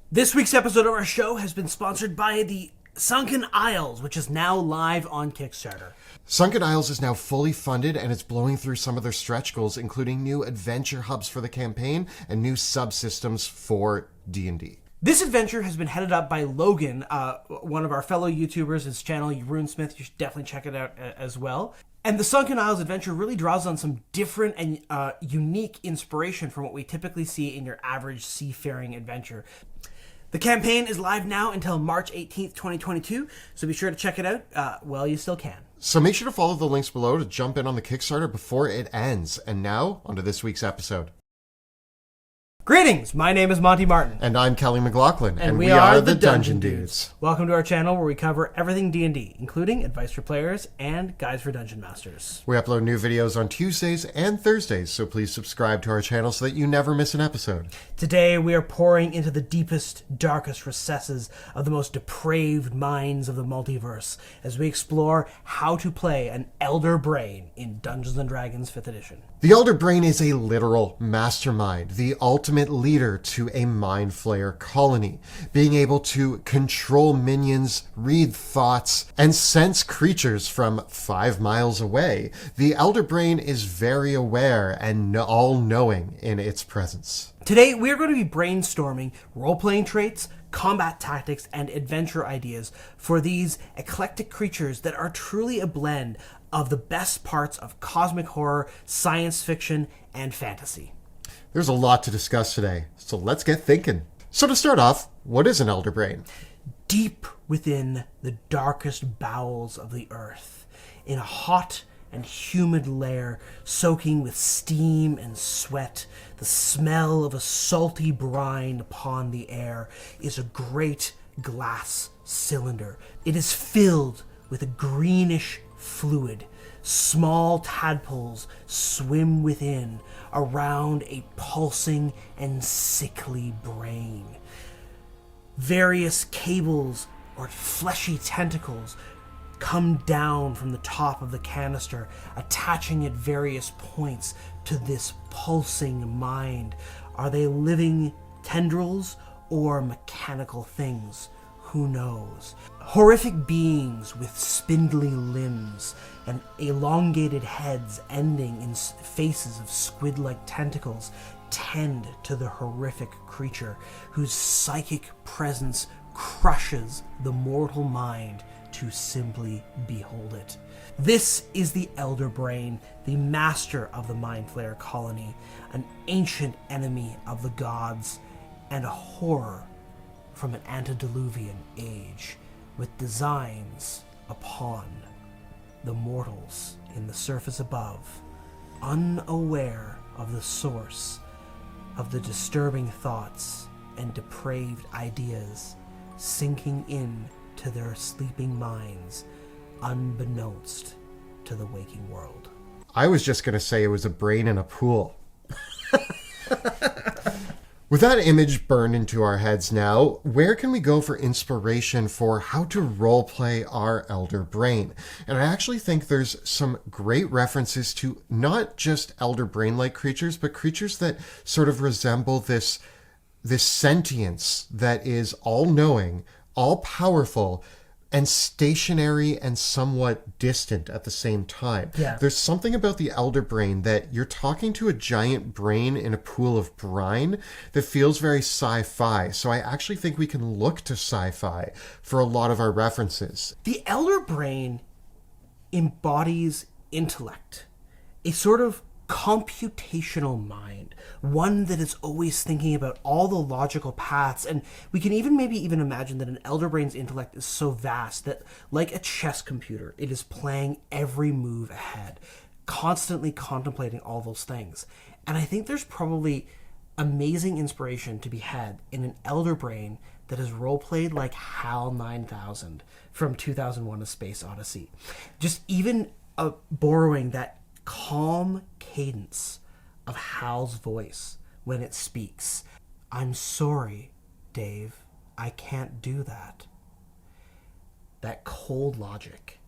This week's episode of our show has been sponsored by the Sunken Isles, which is now live on Kickstarter. Sunken Isles is now fully funded and it's blowing through some of their stretch goals, including new adventure hubs for the campaign and new subsystems for D&D. This adventure has been headed up by Logan, one of our fellow YouTubers. His channel, Runesmith. You should definitely check it out as well. And the Sunken Isles adventure really draws on some different and unique inspiration from what we typically see in your average seafaring adventure. The campaign is live now until March 18th, 2022, so be sure to check it out while you still can. So make sure to follow the links below to jump in on the Kickstarter before it ends. And now, onto this week's episode. Greetings, my name is Monty Martin. And I'm Kelly McLaughlin. And we are the Dungeon Dudes. Welcome to our channel where we cover everything D&D, including advice for players and guides for dungeon masters. We upload new videos on Tuesdays and Thursdays, so please subscribe to our channel so that you never miss an episode. Today we are pouring into the deepest, darkest recesses of the most depraved minds of the multiverse as we explore how to play an Elder Brain in Dungeons & Dragons 5th edition. The Elder Brain is a literal mastermind, the ultimate leader to a mind flayer colony, being able to control minions, read thoughts, and sense creatures from 5 miles away. The Elder Brain is very aware and all-knowing in its presence. Today we are going to be brainstorming role-playing traits, combat tactics, and adventure ideas for these eclectic creatures that are truly a blend of the best parts of cosmic horror, science fiction, and fantasy. There's a lot to discuss today, so let's get thinking. So to start off, what is an Elder Brain? Deep within the darkest bowels of the earth, in a hot and humid lair soaking with steam and sweat, the smell of a salty brine upon the air, is a great glass cylinder. It is filled with a greenish fluid. Small tadpoles swim within, around a pulsing and sickly brain. Various cables or fleshy tentacles come down from the top of the canister, attaching at various points to this pulsing mind. Are they living tendrils or mechanical things? Who knows? Horrific beings with spindly limbs and elongated heads ending in faces of squid-like tentacles tend to the horrific creature whose psychic presence crushes the mortal mind to simply behold it. This is the Elder Brain, the master of the Mind Flayer colony, an ancient enemy of the gods, and a horror from an antediluvian age, with designs upon the mortals in the surface above, unaware of the source of the disturbing thoughts and depraved ideas sinking in to their sleeping minds, unbeknownst to the waking world. I was just going to say it was a brain in a pool. With that image burned into our heads now, where can we go for inspiration for how to roleplay our Elder Brain? And I actually think there's some great references to not just Elder Brain-like creatures, but creatures that sort of resemble this sentience that is all-knowing, all-powerful, and stationary and somewhat distant at the same time. Yeah. There's something about the Elder Brain that you're talking to a giant brain in a pool of brine that feels very sci-fi. So I actually think we can look to sci-fi for a lot of our references. The Elder Brain embodies intellect, a sort of computational mind, one that is always thinking about all the logical paths, and we can maybe even imagine that an Elder Brain's intellect is so vast that, like a chess computer, it is playing every move ahead, constantly contemplating all those things. And I think there's probably amazing inspiration to be had in an Elder Brain that is roleplayed like HAL 9000 from 2001: A Space Odyssey. Just even borrowing that calm cadence of Hal's voice when it speaks. I'm sorry, Dave. I can't do that. That cold logic.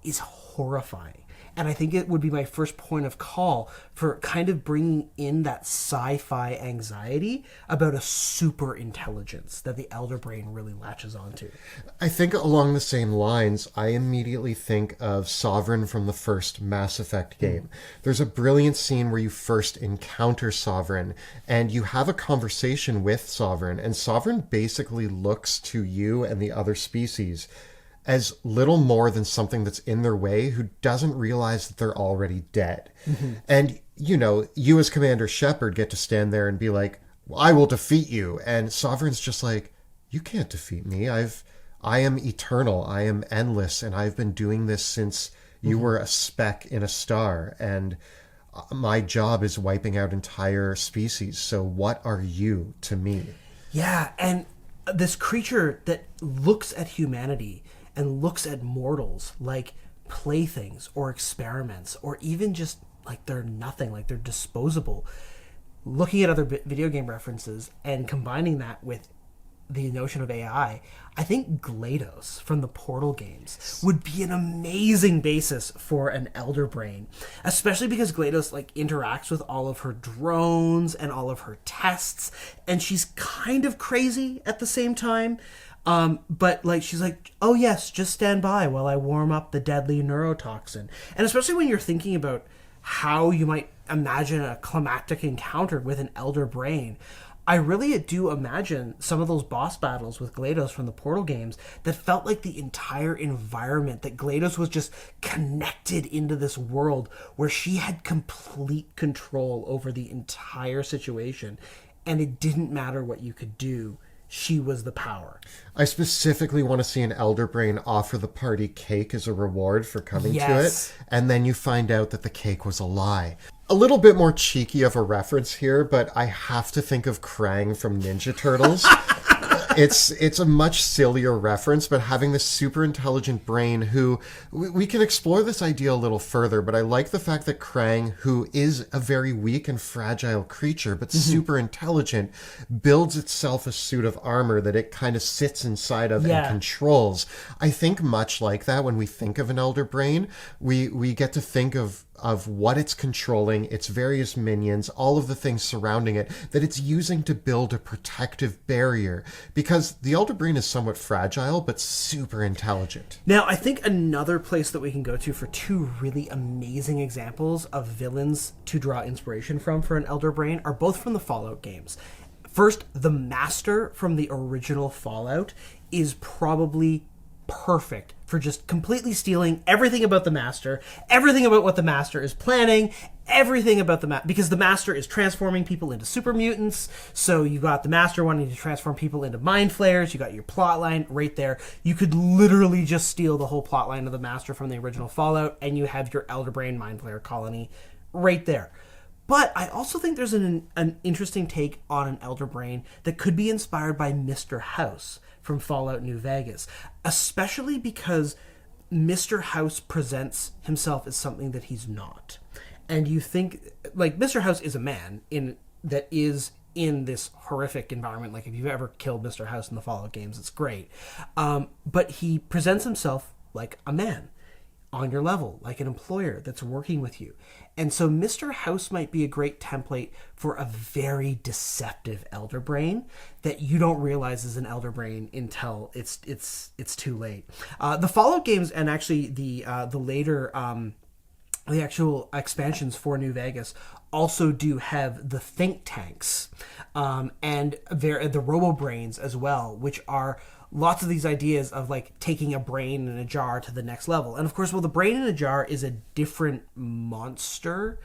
is horrifying. And I think it would be my first point of call for kind of bringing in that sci-fi anxiety about a super intelligence that the Elder Brain really latches onto. I think along the same lines, I immediately think of Sovereign from the first Mass Effect game. There's a brilliant scene where you first encounter Sovereign and you have a conversation with Sovereign, and Sovereign basically looks to you and the other species as little more than something that's in their way who doesn't realize that they're already dead. And, you know, you as Commander Shepard get to stand there and be like, well, I will defeat you. And Sovereign's just like, you can't defeat me. I am eternal. I am endless. And I've been doing this since you were a speck in a star. And my job is wiping out entire species. So what are you to me? Yeah, and this creature that looks at humanity and looks at mortals like playthings or experiments, or even just like they're nothing, like they're disposable. Looking at other video game references and combining that with the notion of AI, I think GLaDOS from the Portal games would be an amazing basis for an Elder Brain, especially because GLaDOS like interacts with all of her drones and all of her tests, and she's kind of crazy at the same time. But like she's like, oh yes, just stand by while I warm up the deadly neurotoxin. And especially when you're thinking about how you might imagine a climactic encounter with an Elder Brain, I really do imagine some of those boss battles with GLaDOS from the Portal games that felt like the entire environment, that GLaDOS was just connected into this world where she had complete control over the entire situation, and it didn't matter what you could do. She was the power. I specifically want to see an Elder Brain offer the party cake as a reward for coming to it, and then you find out that the cake was a lie. A little bit more cheeky of a reference here, but I have to think of Krang from Ninja Turtles. It's a much sillier reference, but having this super intelligent brain who... We can explore this idea a little further, but I like the fact that Krang, who is a very weak and fragile creature, but super intelligent, builds itself a suit of armor that it kind of sits inside of and controls. I think much like that when we think of an Elder Brain, we get to think of what it's controlling, its various minions, all of the things surrounding it, that it's using to build a protective barrier. Because the Elder Brain is somewhat fragile, but super intelligent. Now, I think another place that we can go to for two really amazing examples of villains to draw inspiration from for an Elder Brain are both from the Fallout games. First, the Master from the original Fallout is probably perfect for just completely stealing everything about the Master, everything about what the Master is planning, everything about the Master, because the Master is transforming people into super mutants. So you got the Master wanting to transform people into mind flayers. You got your plot line right there. You could literally just steal the whole plot line of the Master from the original Fallout, and you have your Elder Brain mind flayer colony right there. But I also think there's an interesting take on an Elder Brain that could be inspired by Mr. House from Fallout New Vegas, especially because Mr. House presents himself as something that he's not. And you think, like, Mr. House is a man that is in this horrific environment. Like, if you've ever killed Mr. House in the Fallout games, it's great. But he presents himself like a man on your level, like an employer that's working with you. And so Mr. House might be a great template for a very deceptive Elder Brain that you don't realize is an Elder Brain until it's too late. The Fallout games, and actually the later the actual expansions for New Vegas, also do have the think tanks and the Robo Brains as well, which are lots of these ideas of like taking a brain in a jar to the next level. And of course, well, the brain in a jar is a different monster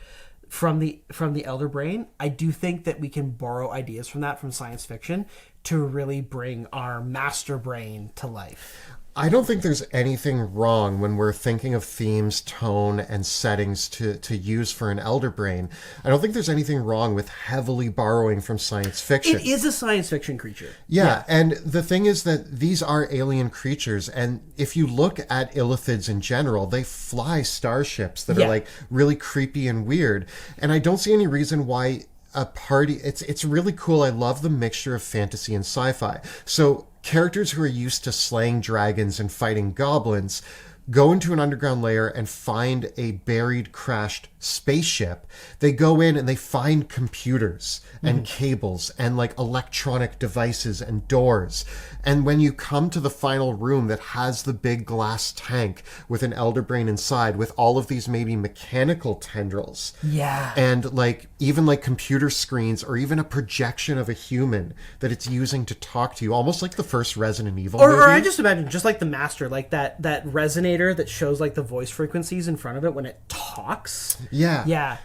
from the Elder Brain. I do think that we can borrow ideas from that from science fiction to really bring our master brain to life. I don't think there's anything wrong when we're thinking of themes, tone, and settings to use for an Elder Brain. I don't think there's anything wrong with heavily borrowing from science fiction. It is a science fiction creature. Yeah, and the thing is that these are alien creatures, and if you look at illithids in general, they fly starships that are like really creepy and weird. And I don't see any reason why a party... It's really cool. I love the mixture of fantasy and sci-fi. So characters who are used to slaying dragons and fighting goblins go into an underground layer and find a buried, crashed spaceship. They go in and they find computers and cables and like electronic devices and doors. And when you come to the final room that has the big glass tank with an elder brain inside with all of these maybe mechanical tendrils. Yeah. And like even like computer screens or even a projection of a human that it's using to talk to you, almost like the first Resident Evil movie. Or I just imagine just like the Master, like that resonator that shows like the voice frequencies in front of it when it talks. Yeah. Yeah.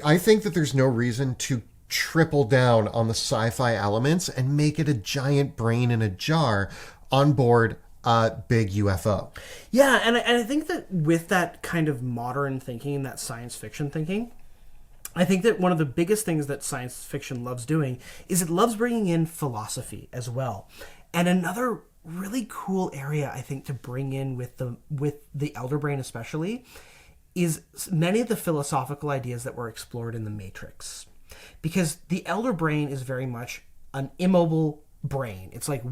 I think that there's no reason to triple down on the sci-fi elements and make it a giant brain in a jar on board a big UFO. Yeah, and I think that with that kind of modern thinking, that science fiction thinking, I think that one of the biggest things that science fiction loves doing is it loves bringing in philosophy as well. And another really cool area I think to bring in with the Elder Brain especially is many of the philosophical ideas that were explored in the Matrix. Because the Elder Brain is very much an immobile brain. It's like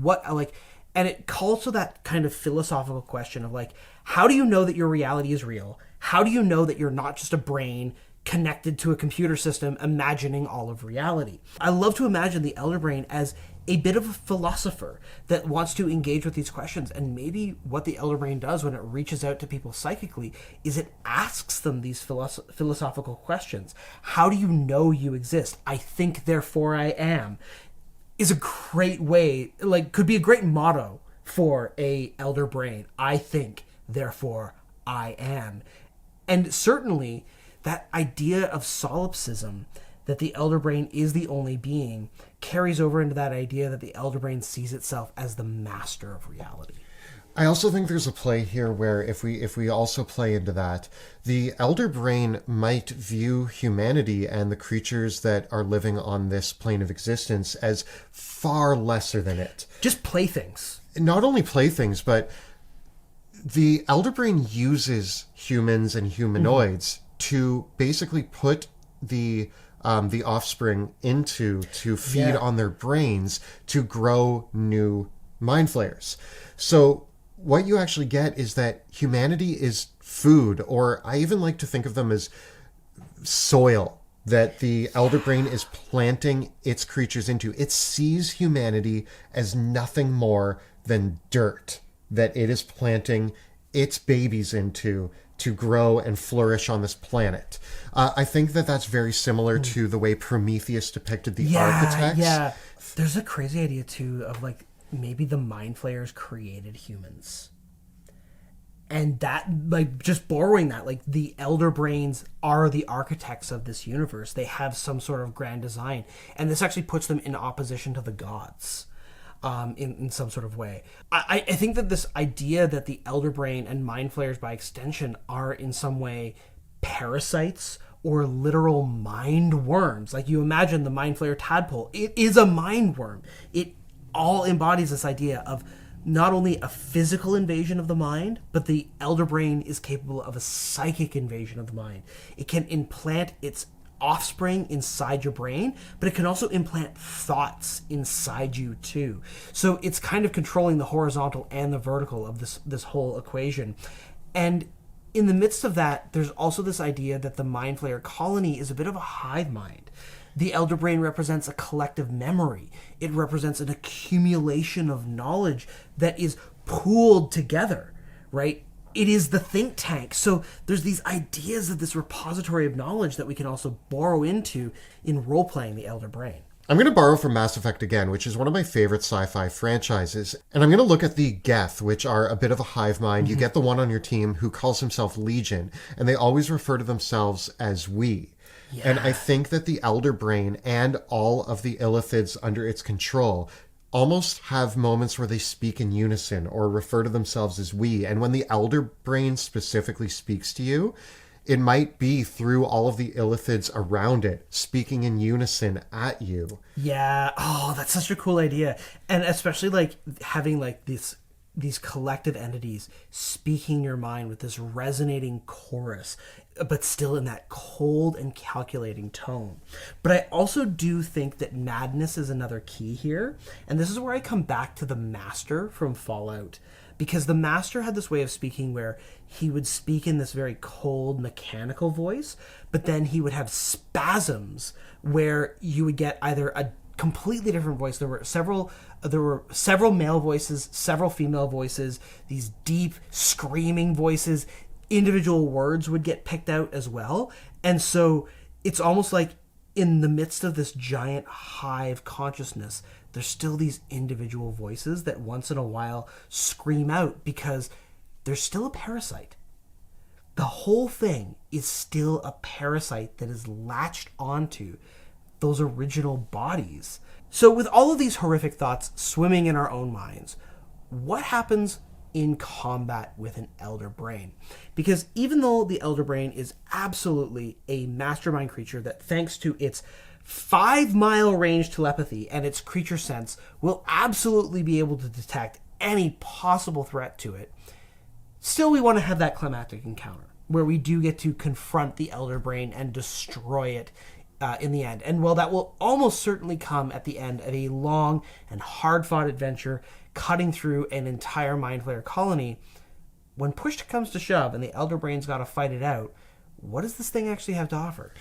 and it calls to that kind of philosophical question of like, how do you know that your reality is real? How do you know that you're not just a brain connected to a computer system imagining all of reality? I love to imagine the Elder Brain as a bit of a philosopher that wants to engage with these questions. And maybe what the Elder Brain does when it reaches out to people psychically is it asks them these philosophical questions. How do you know you exist? I think, therefore I am, is a great way, like could be a great motto for a Elder Brain. I think, therefore I am. And certainly that idea of solipsism, that the Elder Brain is the only being, carries over into that idea that the Elder Brain sees itself as the master of reality. I also think there's a play here where if we also play into that, the Elder Brain might view humanity and the creatures that are living on this plane of existence as far lesser than it. Just playthings. Not only playthings, but the Elder Brain uses humans and humanoids to basically put the offspring to feed on their brains to grow new mind flayers. So what you actually get is that humanity is food, or I even like to think of them as soil that the Elder Brain is planting its creatures into. It sees humanity as nothing more than dirt that it is planting its babies into to grow and flourish on this planet. I think that that's very similar to the way Prometheus depicted the architects. Yeah, there's a crazy idea too of like maybe the mind flayers created humans. And that, like, just borrowing that, like, the Elder Brains are the architects of this universe. They have some sort of grand design. And this actually puts them in opposition to the gods. In some sort of way. I think that this idea that the Elder Brain and Mind Flayers by extension are in some way parasites or literal mind worms. Like you imagine the Mind Flayer tadpole. It is a mind worm. It all embodies this idea of not only a physical invasion of the mind, but the Elder Brain is capable of a psychic invasion of the mind. It can implant its offspring inside your brain, but it can also implant thoughts inside you too. So it's kind of controlling the horizontal and the vertical of this whole equation. And in the midst of that, there's also this idea that the Mind Flayer colony is a bit of a hive mind. The Elder Brain represents a collective memory. It represents an accumulation of knowledge that is pooled together, right? It is the think tank. So there's these ideas of this repository of knowledge that we can also borrow into in role-playing the Elder Brain. I'm going to borrow from Mass Effect again, which is one of my favorite sci-fi franchises. And I'm going to look at the Geth, which are a bit of a hive mind. Mm-hmm. You get the one on your team who calls himself Legion, and they always refer to themselves as we. Yeah. And I think that the Elder Brain and all of the Illithids under its control almost have moments where they speak in unison or refer to themselves as we. And when the Elder Brain specifically speaks to you, it might be through all of the Illithids around it, speaking in unison at you. Yeah. Oh, that's such a cool idea. And especially like having like these collective entities speaking your mind with this resonating chorus, but still in that cold and calculating tone. But I also do think that madness is another key here. And this is where I come back to the Master from Fallout. because the Master had this way of speaking where he would speak in this very cold, mechanical voice, but then he would have spasms where you would get either a completely different voice. There were several male voices, several female voices, these deep, screaming voices. Individual words would get picked out as well. And so it's almost like in the midst of this giant hive consciousness, there's still these individual voices that once in a while scream out because there's still a parasite. The whole thing is still a parasite that is latched onto those original bodies. So with all of these horrific thoughts swimming in our own minds, what happens in combat with an elder brain? Because even though the elder brain is absolutely a mastermind creature that, thanks to its 5-mile range telepathy and its creature sense, will absolutely be able to detect any possible threat to it, still we want to have that climactic encounter where we do get to confront the elder brain and destroy it in the end. And while that will almost certainly come at the end of a long and hard-fought adventure cutting through an entire Mind Flayer colony, when push comes to shove and the elder brain's got to fight it out, what does this thing actually have to offer?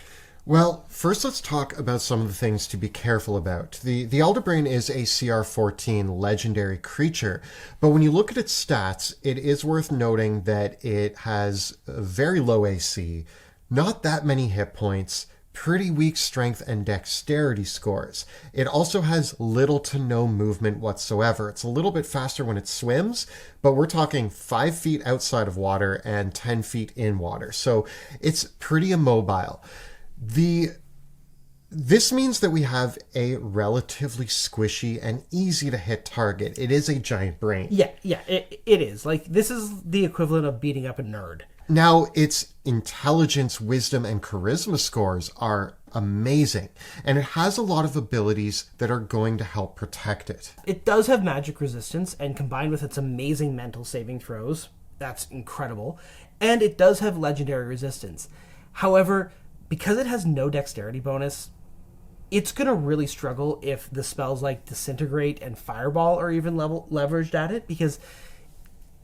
Well, first let's talk about some of the things to be careful about. The Elder Brain is a CR14 legendary creature, but when you look at its stats, it is worth noting that it has a very low AC, not that many hit points, pretty weak strength and dexterity scores. It also has little to no movement whatsoever. It's a little bit faster when it swims, but we're talking 5 feet outside of water and 10 feet in water, so it's pretty immobile. This means that we have a relatively squishy and easy to hit target. It is a giant brain. Yeah, it is. Like, this is the equivalent of beating up a nerd. Now, its intelligence, wisdom, and charisma scores are amazing, and it has a lot of abilities that are going to help protect it. It does have magic resistance, and combined with its amazing mental saving throws, that's incredible. And it does have legendary resistance. However, because it has no dexterity bonus, it's going to really struggle if the spells like Disintegrate and Fireball are even leveraged at it, because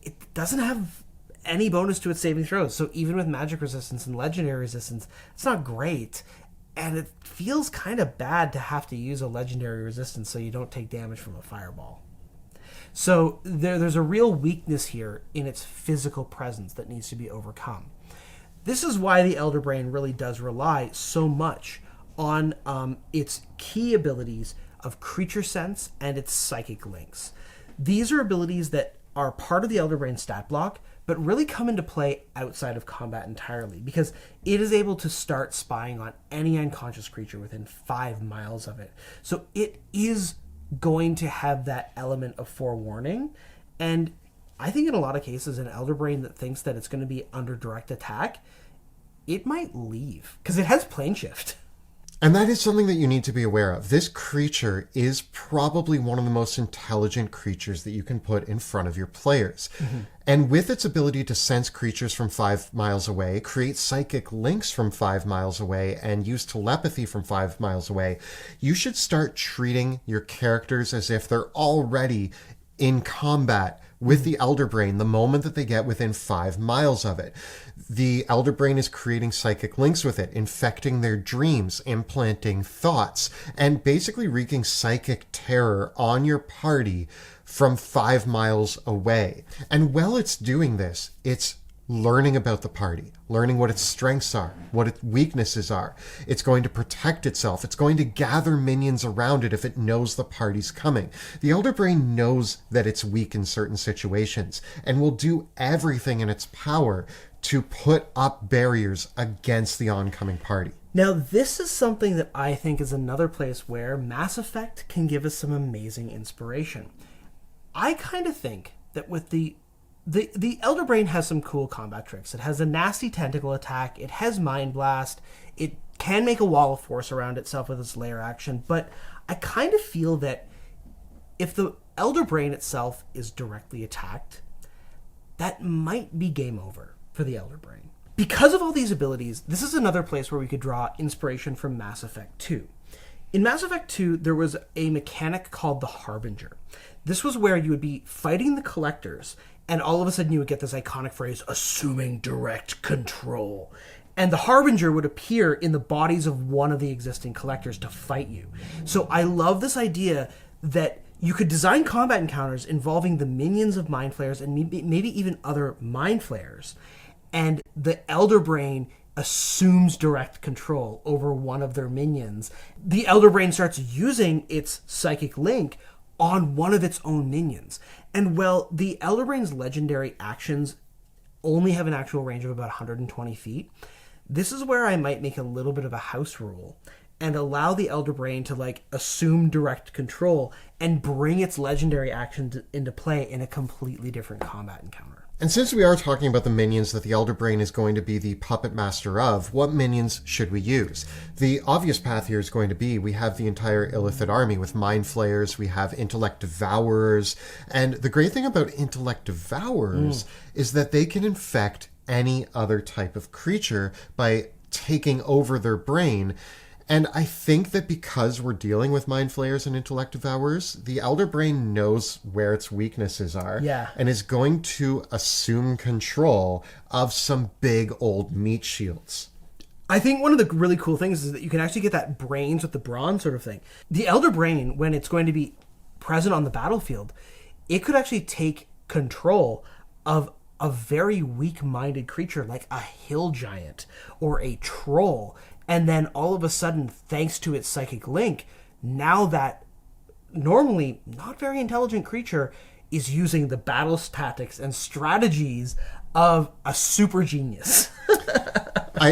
it doesn't have any bonus to its saving throws. So even with magic resistance and legendary resistance, it's not great. And it feels kind of bad to have to use a legendary resistance so you don't take damage from a Fireball. So there's a real weakness here in its physical presence that needs to be overcome. This is why the Elder Brain really does rely so much on its key abilities of Creature Sense and its Psychic Links. These are abilities that are part of the Elder Brain stat block, but really come into play outside of combat entirely, because it is able to start spying on any unconscious creature within 5 miles of it. So it is going to have that element of forewarning, and I think in a lot of cases, an Elder Brain that thinks that it's going to be under direct attack, it might leave, because it has plane shift. And that is something that you need to be aware of. This creature is probably one of the most intelligent creatures that you can put in front of your players. Mm-hmm. And with its ability to sense creatures from 5 miles away, create psychic links from 5 miles away, and use telepathy from 5 miles away, you should start treating your characters as if they're already in combat with the Elder Brain the moment that they get within 5 miles of it. The Elder Brain is creating psychic links with it, infecting their dreams, implanting thoughts, and basically wreaking psychic terror on your party from 5 miles away. And while it's doing this, it's learning about the party, learning what its strengths are, what its weaknesses are. It's going to protect itself. It's going to gather minions around it if it knows the party's coming. The Elder Brain knows that it's weak in certain situations and will do everything in its power to put up barriers against the oncoming party. Now, this is something that I think is another place where Mass Effect can give us some amazing inspiration. I kind of think that with the Elder Brain has some cool combat tricks. It has a nasty tentacle attack. It has Mind Blast. It can make a wall of force around itself with its lair action. But I kind of feel that if the Elder Brain itself is directly attacked, that might be game over for the Elder Brain. Because of all these abilities, this is another place where we could draw inspiration from Mass Effect 2. In Mass Effect 2, there was a mechanic called the Harbinger. This was where you would be fighting the Collectors, and all of a sudden you would get this iconic phrase, assuming direct control. And the Harbinger would appear in the bodies of one of the existing Collectors to fight you. So I love this idea that you could design combat encounters involving the minions of Mind Flayers and maybe even other Mind Flayers. And the Elder Brain assumes direct control over one of their minions. The Elder Brain starts using its psychic link on one of its own minions. And while the Elder Brain's legendary actions only have an actual range of about 120 feet, this is where I might make a little bit of a house rule and allow the Elder Brain to assume direct control and bring its legendary actions into play in a completely different combat encounter. And since we are talking about the minions that the Elder Brain is going to be the puppet master of, what minions should we use? The obvious path here is going to be, we have the entire Illithid army with Mind Flayers, we have Intellect Devourers, and the great thing about Intellect Devourers is that they can infect any other type of creature by taking over their brain. And I think that because we're dealing with Mind Flayers and Intellect Devourers, the Elder Brain knows where its weaknesses are and is going to assume control of some big old meat shields. I think one of the really cool things is that you can actually get that brains with the brawn sort of thing. The Elder Brain, when it's going to be present on the battlefield, it could actually take control of a very weak-minded creature like a hill giant or a troll. And then all of a sudden, thanks to its psychic link, now that normally not very intelligent creature is using the battle tactics and strategies of a super genius.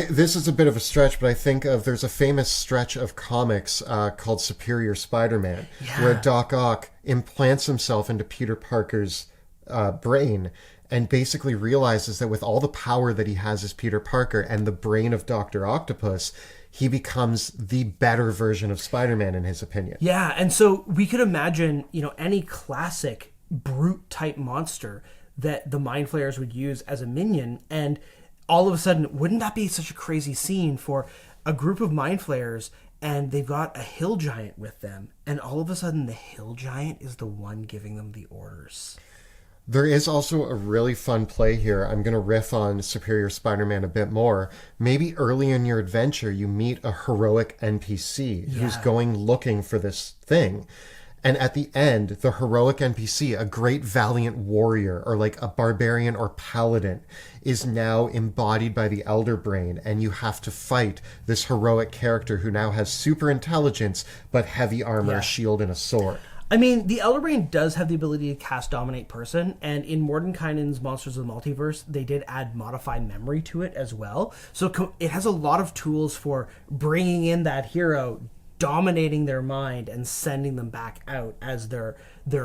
This is a bit of a stretch, but I think there's a famous stretch of comics called Superior Spider-Man, where Doc Ock implants himself into Peter Parker's brain and basically realizes that with all the power that he has as Peter Parker and the brain of Dr. Octopus, he becomes the better version of Spider-Man in his opinion. Yeah, and so we could imagine, any classic brute type monster that the Mind Flayers would use as a minion, and all of a sudden, wouldn't that be such a crazy scene for a group of Mind Flayers and they've got a hill giant with them, and all of a sudden the hill giant is the one giving them the orders. There is also a really fun play here. I'm going to riff on Superior Spider-Man a bit more. Maybe early in your adventure, you meet a heroic NPC who's going looking for this thing. And at the end, the heroic NPC, a great valiant warrior or like a barbarian or paladin, is now embodied by the Elder Brain, and you have to fight this heroic character who now has super intelligence, but heavy armor, a shield, and a sword. I mean, the Elder Brain does have the ability to cast Dominate Person, and in Mordenkainen's Monsters of the Multiverse, they did add Modify Memory to it as well. So it has a lot of tools for bringing in that hero, dominating their mind, and sending them back out as their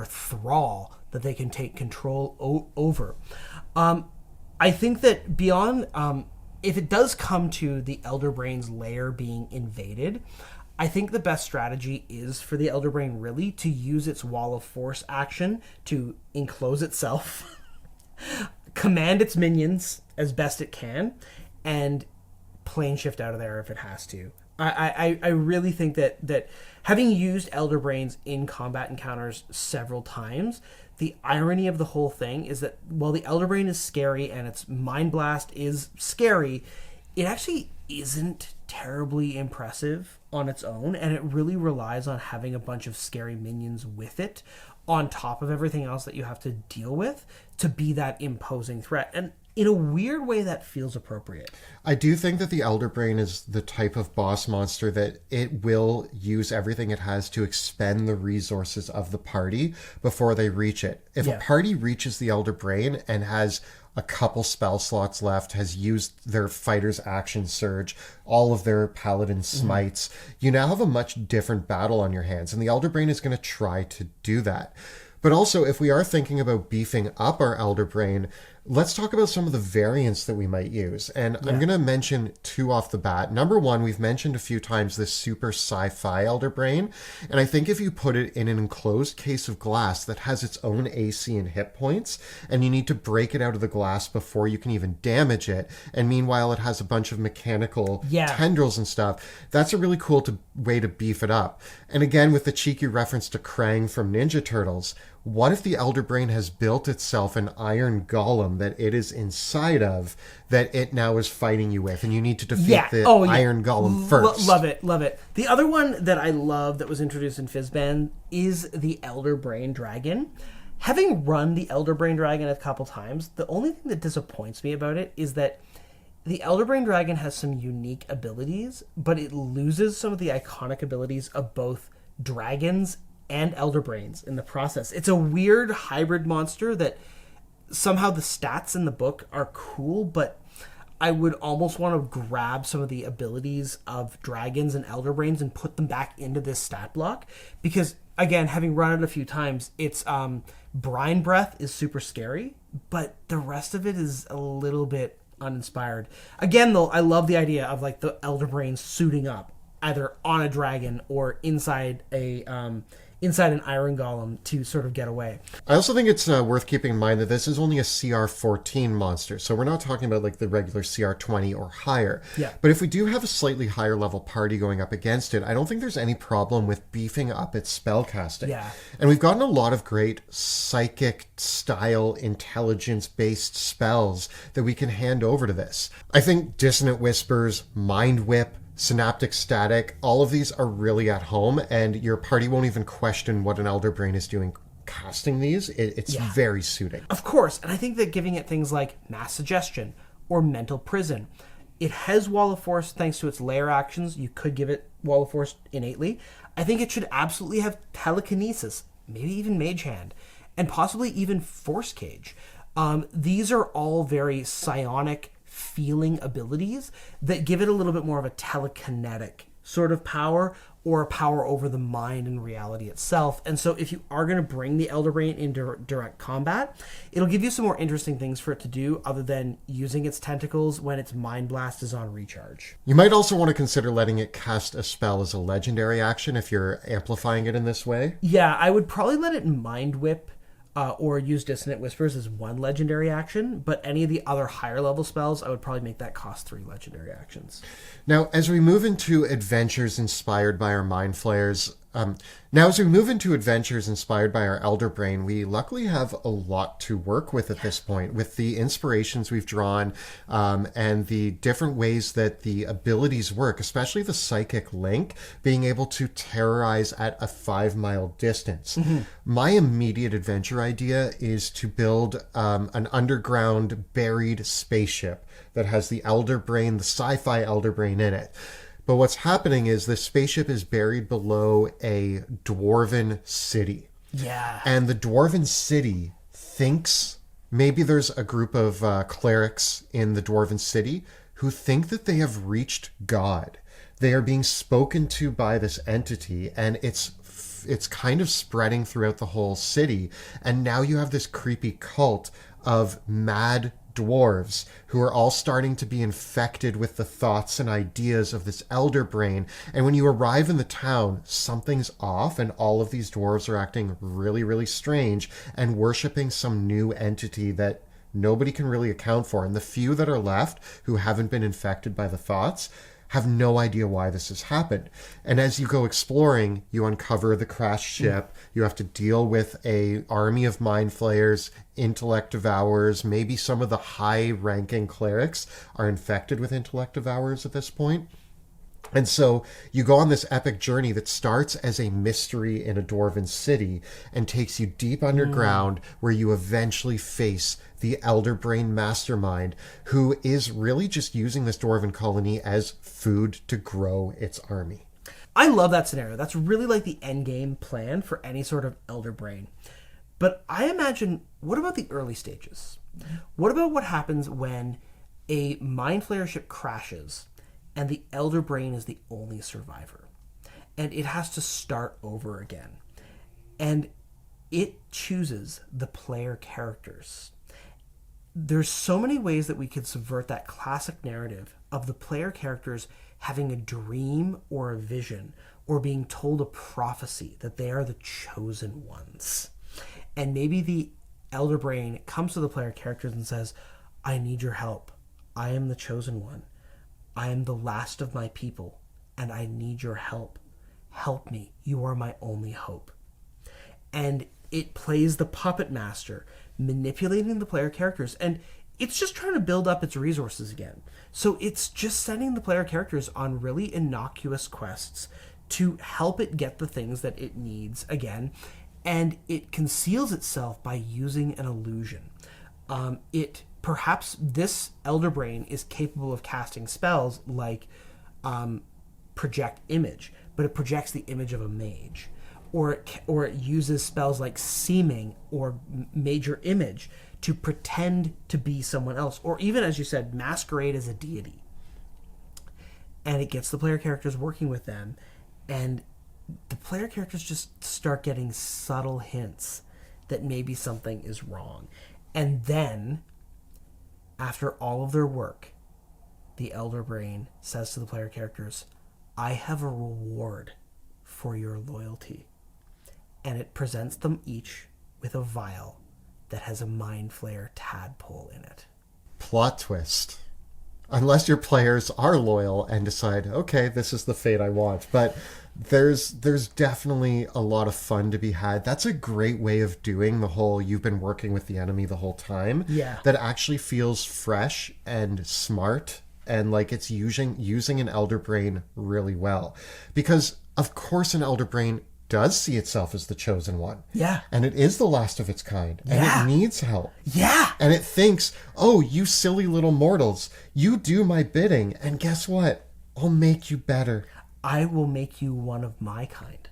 thrall that they can take control over. I think that beyond, if it does come to the Elder Brain's lair being invaded, I think the best strategy is for the Elder Brain really to use its Wall of Force action to enclose itself, command its minions as best it can, and plane shift out of there if it has to. I really think that having used Elder Brains in combat encounters several times, the irony of the whole thing is that while the Elder Brain is scary and its Mind Blast is scary, it actually isn't terribly impressive on its own, and it really relies on having a bunch of scary minions with it on top of everything else that you have to deal with to be that imposing threat. And in a weird way, that feels appropriate. I do think that the Elder Brain is the type of boss monster that it will use everything it has to expend the resources of the party before they reach it. If a party reaches the Elder Brain and has a couple spell slots left, has used their fighter's action surge, all of their paladin smites, you now have a much different battle on your hands, and the Elder Brain is going to try to do that. But also, if we are thinking about beefing up our Elder Brain, Let's talk about some of the variants that we might use. And I'm going to mention 2 off the bat. Number 1, we've mentioned a few times this super sci-fi Elder Brain. And I think if you put it in an enclosed case of glass that has its own AC and hit points, and you need to break it out of the glass before you can even damage it, and meanwhile it has a bunch of mechanical tendrils and stuff, that's a really cool way to beef it up. And again, with the cheeky reference to Krang from Ninja Turtles, what if the Elder Brain has built itself an iron golem that it is inside of, that it now is fighting you with, and you need to defeat the iron golem first? Love it, love it. The other one that I love that was introduced in Fizzband is the Elder Brain Dragon. Having run the Elder Brain Dragon a couple times, the only thing that disappoints me about it is that the Elder Brain Dragon has some unique abilities, but it loses some of the iconic abilities of both dragons and Elder Brains in the process. It's a weird hybrid monster that somehow the stats in the book are cool, but I would almost want to grab some of the abilities of dragons and Elder Brains and put them back into this stat block, because again, having run it a few times, it's Brine Breath is super scary, but the rest of it is a little bit uninspired. Again, though, I love the idea of like the Elder Brain suiting up either on a dragon or inside an iron golem to sort of get away. I also think it's worth keeping in mind that this is only a CR14 monster, so we're not talking about like the regular CR20 or higher. Yeah. But if we do have a slightly higher level party going up against it, I don't think there's any problem with beefing up its spellcasting. Yeah. And we've gotten a lot of great psychic style intelligence-based spells that we can hand over to this. I think Dissonant Whispers, Mind Whip, Synaptic Static, all of these are really at home, and your party won't even question what an Elder Brain is doing casting these. It's very suiting. Of course, and I think that giving it things like Mass Suggestion or Mental Prison, it has Wall of Force thanks to its layer actions. You could give it Wall of Force innately. I think it should absolutely have Telekinesis, maybe even Mage Hand, and possibly even Force Cage. These are all very psionic feeling abilities that give it a little bit more of a telekinetic sort of power, or a power over the mind and reality itself. And so if you are going to bring the Elder Brain into direct combat, it'll give you some more interesting things for it to do other than using its tentacles when its Mind Blast is on recharge. You might also want to consider letting it cast a spell as a legendary action if you're amplifying it in this way. Yeah, I would probably let it Mind Whip or use Dissonant Whispers as one legendary action, but any of the other higher level spells, I would probably make that cost 3 legendary actions. Now, as we move into adventures inspired by our Mind Flayers, Elder Brain, we luckily have a lot to work with at this point, with the inspirations we've drawn and the different ways that the abilities work, especially the Psychic Link, being able to terrorize at a 5-mile distance. Mm-hmm. My immediate adventure idea is to build an underground buried spaceship that has the Elder Brain, the sci-fi Elder Brain in it. But what's happening is this spaceship is buried below a dwarven city. Yeah. And the dwarven city thinks maybe there's a group of clerics in the dwarven city who think that they have reached God. They are being spoken to by this entity, and it's kind of spreading throughout the whole city. And now you have this creepy cult of mad dwarves who are all starting to be infected with the thoughts and ideas of this Elder Brain. And when you arrive in the town, something's off, and all of these dwarves are acting really, really strange and worshipping some new entity that nobody can really account for. And the few that are left who haven't been infected by the thoughts have no idea why this has happened. And as you go exploring, you uncover the crashed ship. You have to deal with a army of Mind Flayers, Intellect Devourers. Maybe some of the high-ranking clerics are infected with Intellect Devourers at this point. And so you go on this epic journey that starts as a mystery in a dwarven city and takes you deep underground, where you eventually face the Elder Brain mastermind, who is really just using this dwarven colony as food to grow its army. I love that scenario. That's really like the end game plan for any sort of Elder Brain. But I imagine, what about the early stages? What about what happens when a Mind Flayer ship crashes and the Elder Brain is the only survivor, and it has to start over again, and it chooses the player characters? there's so many ways that we could subvert that classic narrative of the player characters having a dream or a vision or being told a prophecy that they are the chosen ones. And maybe the Elder Brain comes to the player characters and says, I need your help. I am the chosen one. I am the last of my people, and I need your help. Help me. You are my only hope. And it plays the puppet master, manipulating the player characters, and it's just trying to build up its resources again. So it's just sending the player characters on really innocuous quests to help it get the things that it needs again, and it conceals itself by using an illusion. Perhaps this Elder Brain is capable of casting spells like project image, but it projects the image of a mage. Or it uses spells like seeming or major image to pretend to be someone else. Or even, as you said, masquerade as a deity. And it gets the player characters working with them. And the player characters just start getting subtle hints that maybe something is wrong. And then, after all of their work, the Elder Brain says to the player characters, I have a reward for your loyalty. And it presents them each with a vial that has a Mind Flayer tadpole in it. Plot twist. Unless your players are loyal and decide, okay, this is the fate I want. But there's definitely a lot of fun to be had. That's a great way of doing the whole you've been working with the enemy the whole time. Yeah. That actually feels fresh and smart, and like it's using an Elder Brain really well. Because, of course, an Elder Brain does see itself as the chosen one. Yeah. And it is the last of its kind. And Yeah. it needs help. Yeah. And it thinks, oh, you silly little mortals, you do my bidding, and guess what? I'll make you better. I will make you one of my kind.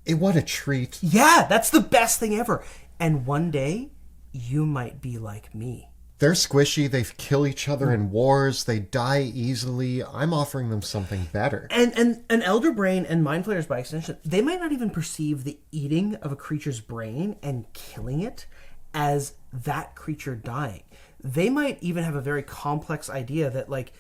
What a treat. Yeah, that's the best thing ever. And one day, you might be like me. They're squishy, they kill each other in wars, they die easily. I'm offering them something better. And an Elder Brain and Mind Flayers, by extension, they might not even perceive the eating of a creature's brain and killing it as that creature dying. They might even have a very complex idea that, like,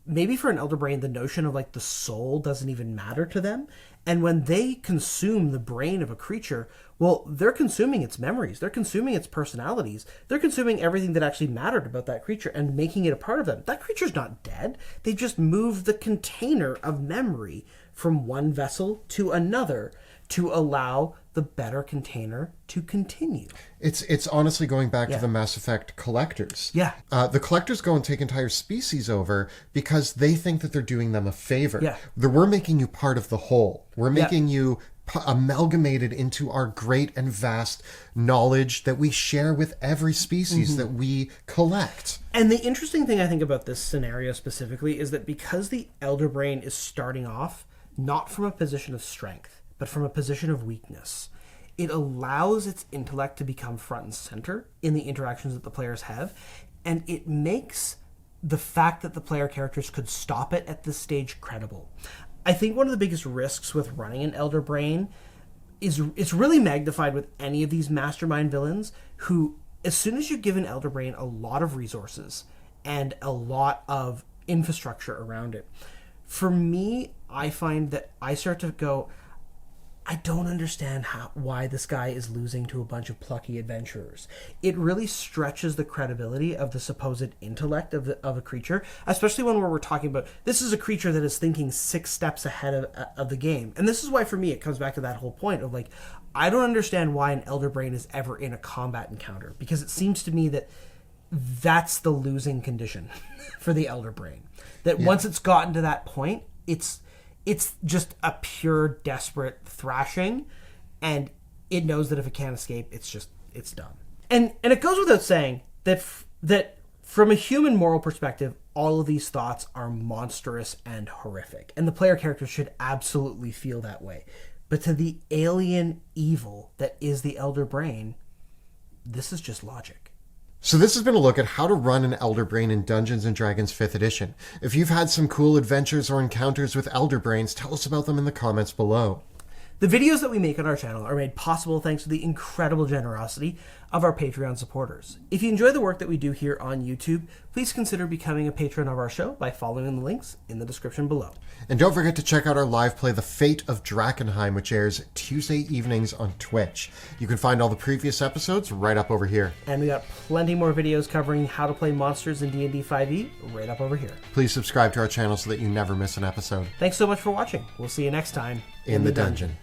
maybe for an Elder Brain, the notion of, like, the soul doesn't even matter to them. And when they consume the brain of a creature, well, they're consuming its memories. They're consuming its personalities. They're consuming everything that actually mattered about that creature and making it a part of them. That creature's not dead. They just moved the container of memory from one vessel to another to allow the better container to continue. It's honestly going back to the Mass Effect collectors. Yeah. The collectors go and take entire species over because they think that they're doing them a favor. Yeah. We're making you part of the whole. We're making you amalgamated into our great and vast knowledge that we share with every species that we collect. And the interesting thing I think about this scenario specifically is that because the Elder Brain is starting off not from a position of strength, but from a position of weakness, it allows its intellect to become front and center in the interactions that the players have, and it makes the fact that the player characters could stop it at this stage credible. I think one of the biggest risks with running an Elder Brain is it's really magnified with any of these mastermind villains who, as soon as you give an Elder Brain a lot of resources and a lot of infrastructure around it, for me, I find that I start to go, I don't understand why this guy is losing to a bunch of plucky adventurers. It really stretches the credibility of the supposed intellect of a creature, especially when we're talking about this is a creature that is thinking 6 steps ahead of the game. And this is why, for me, it comes back to that whole point of, like, I don't understand why an Elder Brain is ever in a combat encounter, because it seems to me that that's the losing condition for the Elder Brain. That once it's gotten to that point, it's just a pure, desperate thrashing, and it knows that if it can't escape, it's done. And it goes without saying that from a human moral perspective, all of these thoughts are monstrous and horrific, and the player characters should absolutely feel that way. But to the alien evil that is the Elder Brain, this is just logic. So this has been a look at how to run an Elder Brain in Dungeons & Dragons 5th edition. If you've had some cool adventures or encounters with Elder Brains, tell us about them in the comments below. The videos that we make on our channel are made possible thanks to the incredible generosity of our Patreon supporters. If you enjoy the work that we do here on YouTube, please consider becoming a patron of our show by following the links in the description below. And don't forget to check out our live play, The Fate of Drakkenheim, which airs Tuesday evenings on Twitch. You can find all the previous episodes right up over here. And we got plenty more videos covering how to play monsters in D&D 5e right up over here. Please subscribe to our channel so that you never miss an episode. Thanks so much for watching. We'll see you next time In the dungeon.